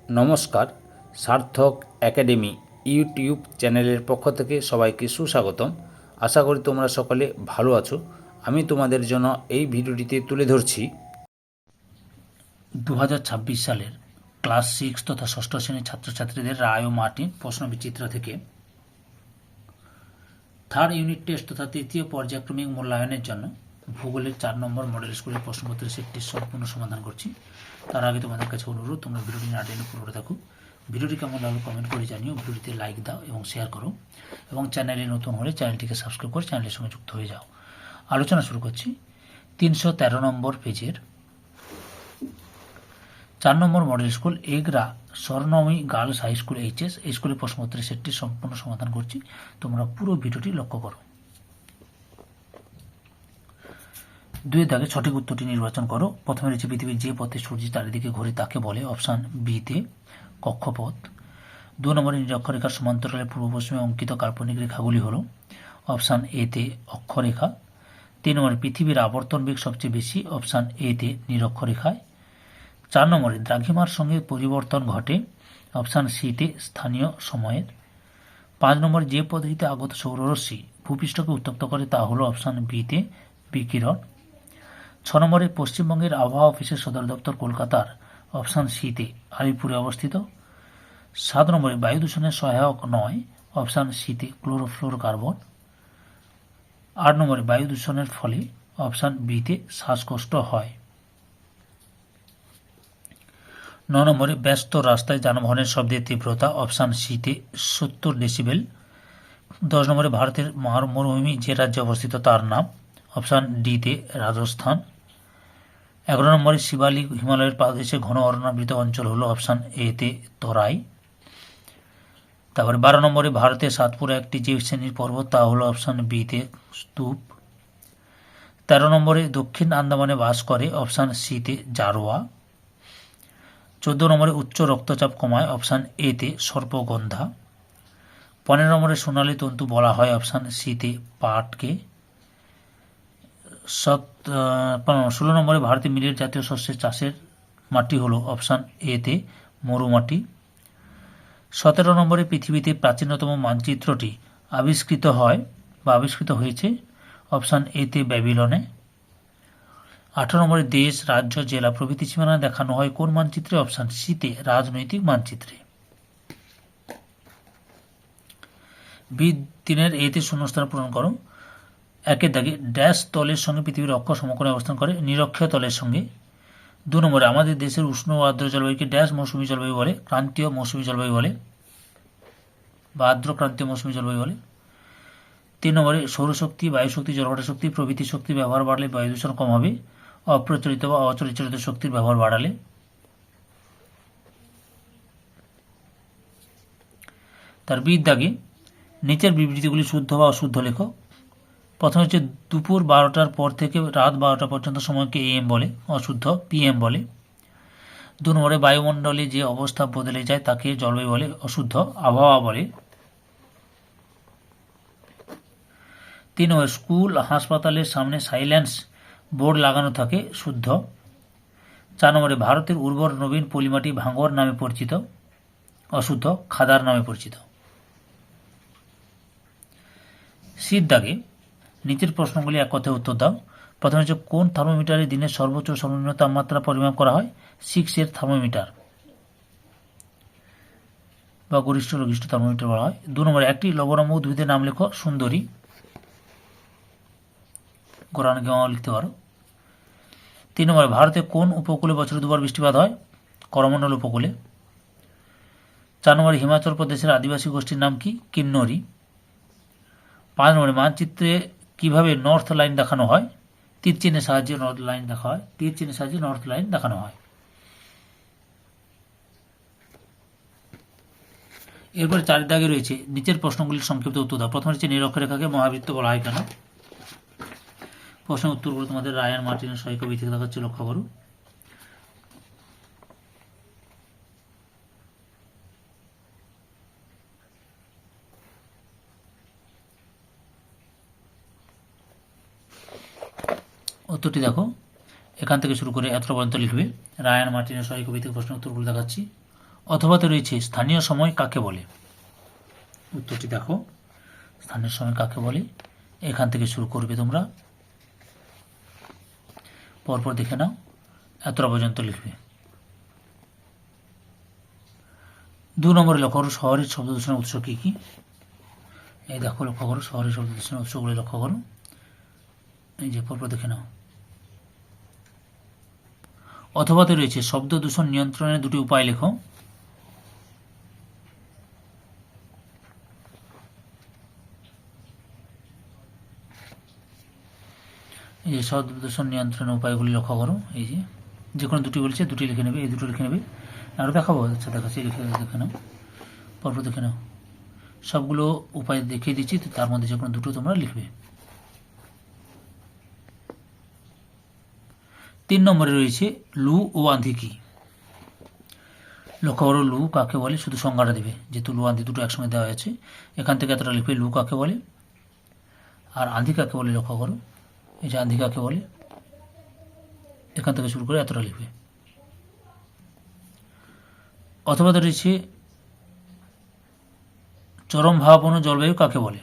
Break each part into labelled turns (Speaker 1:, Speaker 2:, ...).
Speaker 1: নমস্কার, সার্থক academy YouTube চ্যানেলের পক্ষ থেকে সবাইকে সুস্বাগতম। আশা করি তোমরা সকলে ভালো আছো। আমি তোমাদের জন্য এই ভিডিওটিতে তুলে ধরছি 2026 সালের ক্লাস 6 তথা ষষ্ঠ শ্রেণীর ছাত্রছাত্রীদের রায় ও মার্টিন প্রশ্নবিচিত্র থেকে থার্ড ইউনিট টেস্ট তথা তৃতীয় পর্যায়ক্রমিক মূল্যায়নের জন্য ভূগোলের 4 নম্বর মডেল স্কুলের প্রশ্নপত্রের সেটটি সম্পূর্ণ সমাধান করছি। তার আগে তোমাদের কাছে অনুরোধ, তোমরা ভিডিওটি না টেনে পুরোটা থাকো। ভিডিওটি কেমন লাগলো কমেন্ট করে জানিও, ভিডিওটিতে লাইক দাও এবং শেয়ার করো, এবং চ্যানেলে নতুন হলে চ্যানেলটিকে সাবস্ক্রাইব করে চ্যানেলের সঙ্গে যুক্ত হয়ে যাও। আলোচনা শুরু করছি 313 নম্বর পেজের 4 নম্বর model school Egra Swarnamoyee girls high school HS এই স্কুলের প্রশ্নপত্রের সেটটি সম্পূর্ণ সমাধান করছি। তোমরা পুরো ভিডিওটি লক্ষ্য করো। 2 দাগে সঠিক উত্তরটি নির্বাচন করো। প্রথমে রয়েছে পৃথিবীর যে পথে সূর্য চারিদিকে ঘোরে তাকে বলে, অপশান বিতে কক্ষপথ। 2 নম্বরে নিরক্ষরেখার সমান্তরালে পূর্ব পশ্চিমে অঙ্কিত কাল্পনিক রেখাগুলি হল, অপশান এতে অক্ষরেখা। 3 নম্বরে পৃথিবীর আবর্তন বেগ সবচেয়ে বেশি, অপশান এতে নিরক্ষরেখায়। 4 নম্বরে দ্রাঘিমার সঙ্গে পরিবর্তন ঘটে, অপশান সিতে স্থানীয় সময়ের। 5 নম্বরে যে পদ্ধতিতে আগত সৌররশ্মি ভূপৃষ্ঠকে উত্তপ্ত করে তা হল, অপশান বিতে বিকিরণ। 6 নম্বরে পশ্চিমবঙ্গের আবহাওয়া অফিসের সদর দপ্তর কলকাতার, অপশান সিতে আলিপুরে অবস্থিত। 7 নম্বরে বায়ু দূষণের সহায়ক নয়, অপশান সিতে ক্লোরোফ্লোরোকার্বন। 8 নম্বরে বায়ু দূষণের ফলে, অপশান বিতে শ্বাসকষ্ট হয়। 9 নম্বরে ব্যস্ত রাস্তায় যানবাহনের শব্দের তীব্রতা, অপশান সিতে 70 ডেসিবেল। 10 নম্বরে ভারতের মরুভূমি যে রাজ্যে অবস্থিত তার নাম, অপশান ডিতে রাজস্থান। 11 নম্বরে শিবালিক হিমালয়ের পাদদেশে ঘন অরণ্যাবৃত অঞ্চল হল, অপশান এতে তরাই। তারপরে 12 নম্বরে ভারতের সাতপুরা একটি যে শ্রেণীর পর্বত তা হল, অপশান বিতে স্তূপ। 13 নম্বরে দক্ষিণ আন্দামানে বাস করে, অপশান সিতে জারোয়া। 14 নম্বরে উচ্চ রক্তচাপ কমায়, অপশান এতে সর্পগন্ধা। 15 নম্বরে সোনালী তন্তু বলা হয়, অপশান সিতে পাটকে। 16 নম্বরে ভারতে মিলেট জাতীয় শস্যের চাষের মাটি হল, অপশান এতে মরুমাটি। 17 নম্বরে পৃথিবীতে প্রাচীনতম মানচিত্রটি আবিষ্কৃত হয়েছে, অপশান এতে ব্যাবিলনে। 18 নম্বরে দেশ, রাজ্য, জেলা প্রভৃতি সীমানা দেখানো হয় কোন মানচিত্রে, অপশান সিতে রাজনৈতিক মানচিত্রে। বি3-এর এতে শূন্যস্থান পূরণ করো। 1 দাগে ড্যাশ তলের সঙ্গে পৃথিবীর অক্ষ সমকোণে অবস্থান করে, নিরক্ষীয় তলের সঙ্গে। 2 নম্বরে আমাদের দেশের উষ্ণ ও আর্দ্র জলবায়ুকে ড্যাশ মৌসুমী জলবায়ু বলে, ক্রান্তীয় মৌসুমী জলবায়ু বলে বা আর্দ্র ক্রান্তীয় মৌসুমী জলবায়ু বলে। 3 নম্বরে সৌরশক্তি, বায়ুশক্তি, জলঘটা শক্তি প্রভৃতি শক্তির ব্যবহার বাড়লে বায়ু দূষণ কম হবে, অপ্রচলিত বা অচরিত শক্তির ব্যবহার বাড়ালে। তার বির দাগে নিচের বিবৃতিগুলি শুদ্ধ বা অশুদ্ধ লেখো। প্রথমে হচ্ছে দুপুর 12টার পর থেকে রাত 12টা পর্যন্ত সময়কে এএম বলে, অশুদ্ধ, পিএম বলে। 2 নম্বরে বায়ুমণ্ডলে যে অবস্থা বদলে যায় তাকে জলবায়ু বলে, অশুদ্ধ, আবহাওয়া বলে। 3 নম্বরে স্কুল হাসপাতালের সামনে সাইলেন্স বোর্ড লাগানো থাকে, শুদ্ধ। 4 নম্বরে ভারতের উর্বর নবীন পলিমাটি ভাঙ্গর নামে পরিচিত, অশুদ্ধ, খাদার নামে পরিচিত। সির দাগে নিচের প্রশ্নগুলি এক কথায় উত্তর দাও। প্রথমে হচ্ছে কোন থার্মোমিটারে দিনের সর্বোচ্চ সর্বনিম্ন তাপমাত্রা পরিমাপ করা হয়, 6-এর থার্মোমিটার বা গরিষ্ঠ লঘিষ্ঠ থার্মোমিটার বলা হয়। 2 নম্বরে একটি লবণাম্য উদ্ভিদের নাম লেখো, সুন্দরী, গোরানগাঁও লিখতে পারো। 3 নম্বরে ভারতে কোন উপকূলে বছরে 2বার বৃষ্টিপাত হয়, করমণ্ডল উপকূলে। 4 নম্বরে হিমাচল প্রদেশের আদিবাসী গোষ্ঠীর নাম কি, কিন্নরি। 5 নম্বরে মানচিত্রে কিভাবে নর্থ লাইন দেখানো হয়, তীর চিহ্নের সাহায্যে নর্থ লাইন দেখানো হয়। এরপরে 4 দাগে রয়েছে নিচের প্রশ্নগুলির সংক্ষিপ্ত উত্তর দাও। প্রথমে হচ্ছে নিরক্ষরেখাকে মহাবৃত্ত বলা হয় কেন। প্রশ্নের উত্তরগুলো তোমাদের রায়ান মার্টিনের সহায়িকা বই থেকে দেখাচ্ছে, লক্ষ্য করো। উত্তরটি দেখো, এখান থেকে শুরু করে এত পর্যন্ত লিখবে। রায়ান মার্টিনের সহায়িকা বই থেকে প্রশ্নের উত্তরগুলো দেখাচ্ছি। অথবাতে রয়েছে স্থানীয় সময় কাকে বলে। উত্তরটি দেখো, স্থানীয় সময় কাকে বলে, এখান থেকে শুরু করবে তোমরা, পরপর দেখে নাও, এতটা পর্যন্ত লিখবে। 2 নম্বরে লক্ষ্য করো শহরের শব্দ দূষণের উৎস কী কী। এই দেখো, লক্ষ্য করো শহরের শব্দ দূষণের উৎসগুলি লক্ষ্য করো, এই যে পরপর দেখে নাও। অথবাতে রয়েছে শব্দ দূষণ নিয়ন্ত্রণের 2টি উপায় লেখো। এই যে শব্দ দূষণ নিয়ন্ত্রণের উপায়গুলি লক্ষ্য করো, এই যে কোনো 2টি বলছে, 2টি লিখে নেবে, এই 2টো লিখে নেবে। আরও দেখাবো, আচ্ছা দেখাচ্ছি, দেখে নাও, পরপর দেখে নাও। সবগুলো উপায় দেখিয়ে দিচ্ছি, তার মধ্যে যে কোনো 2টো তোমরা লিখবে। 3 নম্বরে রয়েছে লু ও আঁধি কি। লক্ষ্য করো, লু কাকে বলে, শুধু সংজ্ঞাটা দেবে, যেহেতু লু আঁধি 2টো একসঙ্গে দেওয়া আছে, এখান থেকে এতটা লিখবে, লু কাকে বলে আর আঁধি কাকে বলে। লক্ষ্য করো, এই যে আঁধি কাকে বলে, এখান থেকে শুরু করে এতটা লিখবে। অথবা রয়েছে চরম ভাবাপন্ন জলবায়ু কাকে বলে।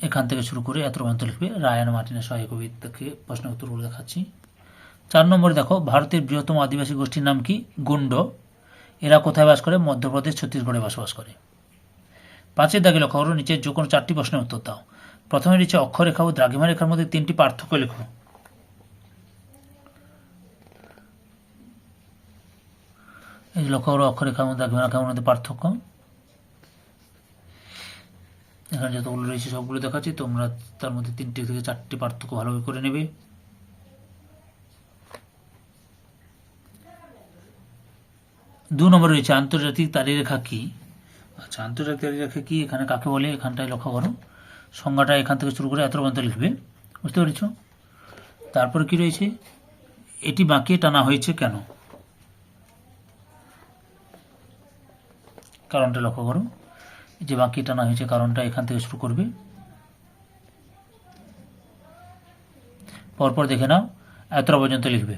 Speaker 1: এখান থেকে শুরু করে এত পর্যন্ত লিখবে। রায়ান মার্টিনের সহায়ক কবিতাকে প্রশ্নের উত্তরগুলো দেখাচ্ছি। 4 নম্বরে দেখো, ভারতের বৃহত্তম আদিবাসী গোষ্ঠীর নাম কি। গুন্ড। এরা কোথায় বাস করে, মধ্যপ্রদেশ, ছত্তিশগড়ে বসবাস করে। 5 দাগে লক্ষ্য করো, নিচের যে কোনো 4টি প্রশ্নের উত্তর দাও। প্রথমে রয়েছে অক্ষরেখা ও দ্রাঘিমা রেখার মধ্যে 3টি পার্থক্য লেখো। এই লক্ষ্য করো, অক্ষরেখা এবং দ্রাঘিমা রেখার মধ্যে পার্থক্য। এখানে যতগুলো রয়েছে সবগুলো দেখাচ্ছি, তোমরা তার মধ্যে 3টি থেকে 4টি পার্থক্য ভালোভাবে করে নেবে। 2 নম্বরে রয়েছে আন্তর্জাতিক তারিরেখা কি। আচ্ছা, আন্তর্জাতিক তারিরেখা কি, এখানে কাকে বলে, এখানটায় লক্ষ্য করো, সংজ্ঞাটা এখান থেকে শুরু করে এত পর্যন্ত লিখবে, বুঝতে পেরেছ। তারপর কি রয়েছে, এটি বাঁকিয়ে টানা হয়েছে কেন, কারণটা লক্ষ্য করো, যে বাঁকিয়ে টানা হয়েছে কারণটা এখান থেকে শুরু করবে, পরপর দেখে নাও, এতটা পর্যন্ত লিখবে।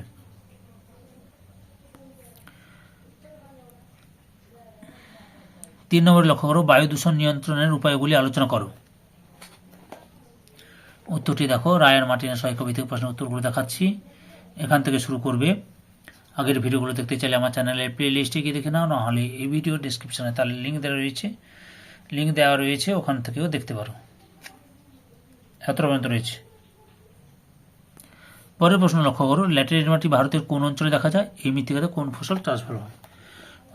Speaker 1: 3 নম্বরে লক্ষ্য করো, বায়ু দূষণ নিয়ন্ত্রণের উপায়গুলি আলোচনা করো। উত্তরটি দেখো, রায়ান মার্টিনের সহায়ক কবিতা প্রশ্নের উত্তরগুলো দেখাচ্ছি, এখান থেকে শুরু করবে। আগের ভিডিওগুলো দেখতে চাইলে আমার চ্যানেলের প্লে লিস্টে গিয়ে দেখে নাও, নাহলে এই ভিডিও ডিসক্রিপশনে তার লিঙ্ক দেওয়া রয়েছে, ওখান থেকেও দেখতে পারো। এত পর্যন্ত রয়েছে। পরের প্রশ্ন লক্ষ্য করো, ল্যাটেরাইট মাটি ভারতের কোন অঞ্চলে দেখা যায়, এই মৃত্তিকাতে কোন ফসল চাষ ভালো হয়।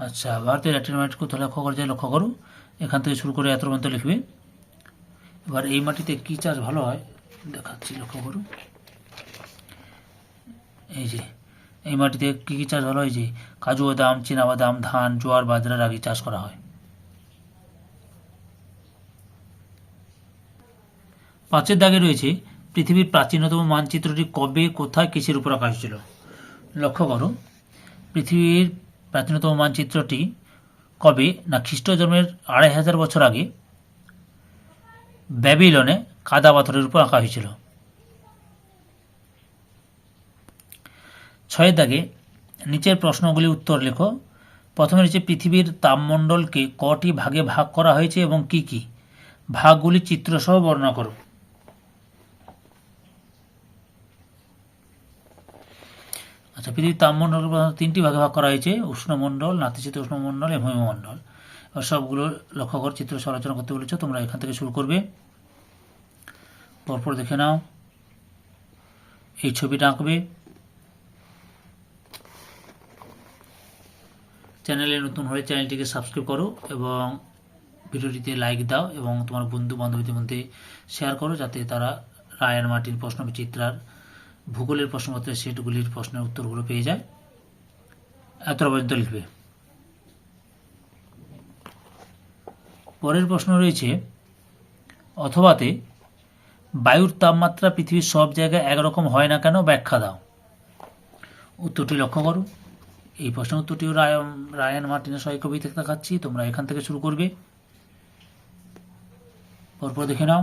Speaker 1: আচ্ছা, ভারতের ল্যাটেরাইট মাটি কোথায় লক্ষ্য করা যায়, লক্ষ্য করো, এখান থেকে শুরু করে এত পর্যন্ত লিখবে। এবার এই মাটিতে কি চাষ ভালো হয় দেখাচ্ছি, লক্ষ্য করো, এই যে এই মাটিতে কী কী চাষ ভালো হয়, যে কাজু বাদাম, চীনাবাদাম, ধান, জোয়ার, বাজরা, রাগি চাষ করা হয়। 5 দাগে রয়েছে পৃথিবীর প্রাচীনতম মানচিত্রটি কবে, কোথায়, কিসের উপর আঁকা হয়েছিল। লক্ষ্য করো, পৃথিবীর প্রাচীনতম মানচিত্রটি কবে না, খ্রিস্ট জন্মের 2500 বছর আগে ব্যাবিলনে কাদা পাথরের উপর আঁকা হয়েছিল। 6 দাগে নিচের প্রশ্নগুলির উত্তর লেখো। প্রথমে রয়েছে পৃথিবীর তাপমণ্ডলকে কটি ভাগে ভাগ করা হয়েছে এবং কি কি, ভাগগুলি চিত্রসহ বর্ণনা করো। আচ্ছা, পৃথিবীর তাপমণ্ডল 3টি ভাগে ভাগ করা হয়েছে, উষ্ণমণ্ডল, নাতিশীতোষ্ণ উষ্ণমণ্ডল এবং হিমমণ্ডল। এবার সবগুলো লক্ষ্য কর, চিত্র আলোচনা করতে বলেছ, তোমরা এখান থেকে শুরু করবে, পরপর দেখে নাও, এই ছবিটা আঁকবে। চ্যানেলে নতুন হলে চ্যানেলটিকে সাবস্ক্রাইব করো এবং ভিডিওটিতে লাইক দাও এবং তোমার বন্ধু বান্ধবীদের মধ্যে শেয়ার করো, যাতে তারা রায়ান মার্টিন প্রশ্নবিচিত্রার ভূগোলের প্রশ্নপত্রের সেটগুলির প্রশ্নের উত্তরগুলো পেয়ে যায়। এতটা পর্যন্ত লিখবে। পরের প্রশ্ন রয়েছে, অথবাতে বায়ুর তাপমাত্রা পৃথিবীর সব জায়গায় একরকম হয় না কেন, ব্যাখ্যা দাও। উত্তরটি লক্ষ্য করো, এই প্রশ্নের উত্তরটিও রায়ান মার্টিনের সহায়ক কবিতা দেখাচ্ছি, তোমরা এখান থেকে শুরু করবে, পরপর দেখে নাও।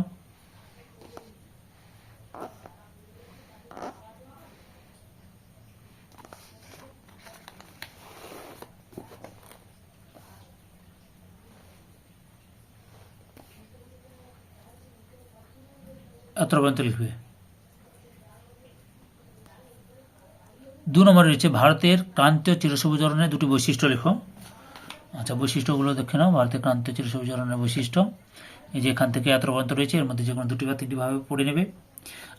Speaker 1: এত পর্যন্ত লিখবে। 2 নম্বরে রয়েছে ভারতের ক্রান্তীয় চিরসবুজ অরণ্যের দুটি বৈশিষ্ট্য লেখো। আচ্ছা, বৈশিষ্ট্যগুলো দেখে নাও। ভারতের ক্রান্তীয় চিরসবুজ অরণ্যের বৈশিষ্ট্য, এই যে এখান থেকে এত পর্যন্ত রয়েছে, এর মধ্যে যে কোনো দুটি বা তিনটি ভাবে পড়ে নেবে।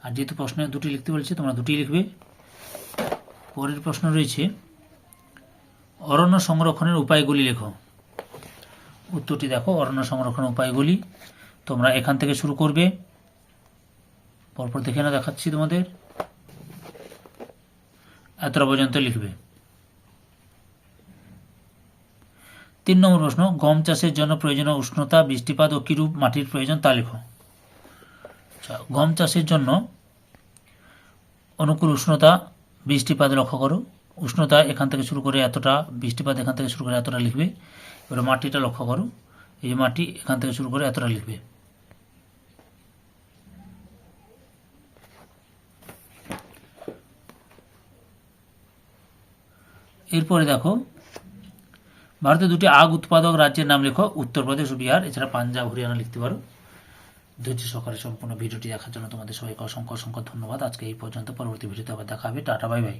Speaker 1: আর যেহেতু প্রশ্নে দুটি লিখতে বলছে, তোমরা দুটি লিখবে। পরের প্রশ্ন রয়েছে অরণ্য সংরক্ষণের উপায়গুলি লেখো। উত্তরটি দেখো, অরণ্য সংরক্ষণের উপায়গুলি তোমরা এখান থেকে শুরু করবে। পরপর দেখে না, দেখাচ্ছি তোমাদের। এতটা পর্যন্ত লিখবে। 3 নম্বর প্রশ্ন, গম চাষের জন্য প্রয়োজনীয় উষ্ণতা, বৃষ্টিপাত ও কিরূপ মাটির প্রয়োজন তা লেখো। আচ্ছা, গম চাষের জন্য অনুকূল উষ্ণতা, বৃষ্টিপাত লক্ষ্য করো। উষ্ণতা এখান থেকে শুরু করে এতটা, বৃষ্টিপাত এখান থেকে শুরু করে এতটা লিখবে। এবার মাটিটা লক্ষ্য করো, এই যে মাটি এখান থেকে শুরু করে এতটা লিখবে। এরপরে দেখো, ভারতের দুটি আখ উৎপাদক রাজ্যের নাম লেখো। উত্তরপ্রদেশ ও বিহার, এছাড়া পাঞ্জাব, হরিয়ানা লিখতে পারো। ধৈর্য সহকারে সম্পূর্ণ ভিডিওটি দেখার জন্য তোমাদের সবাইকে অসংখ্য অসংখ্য ধন্যবাদ। আজকে এই পর্যন্ত, পরবর্তী ভিডিওতে আবার দেখা হবে। Tata, bye bye.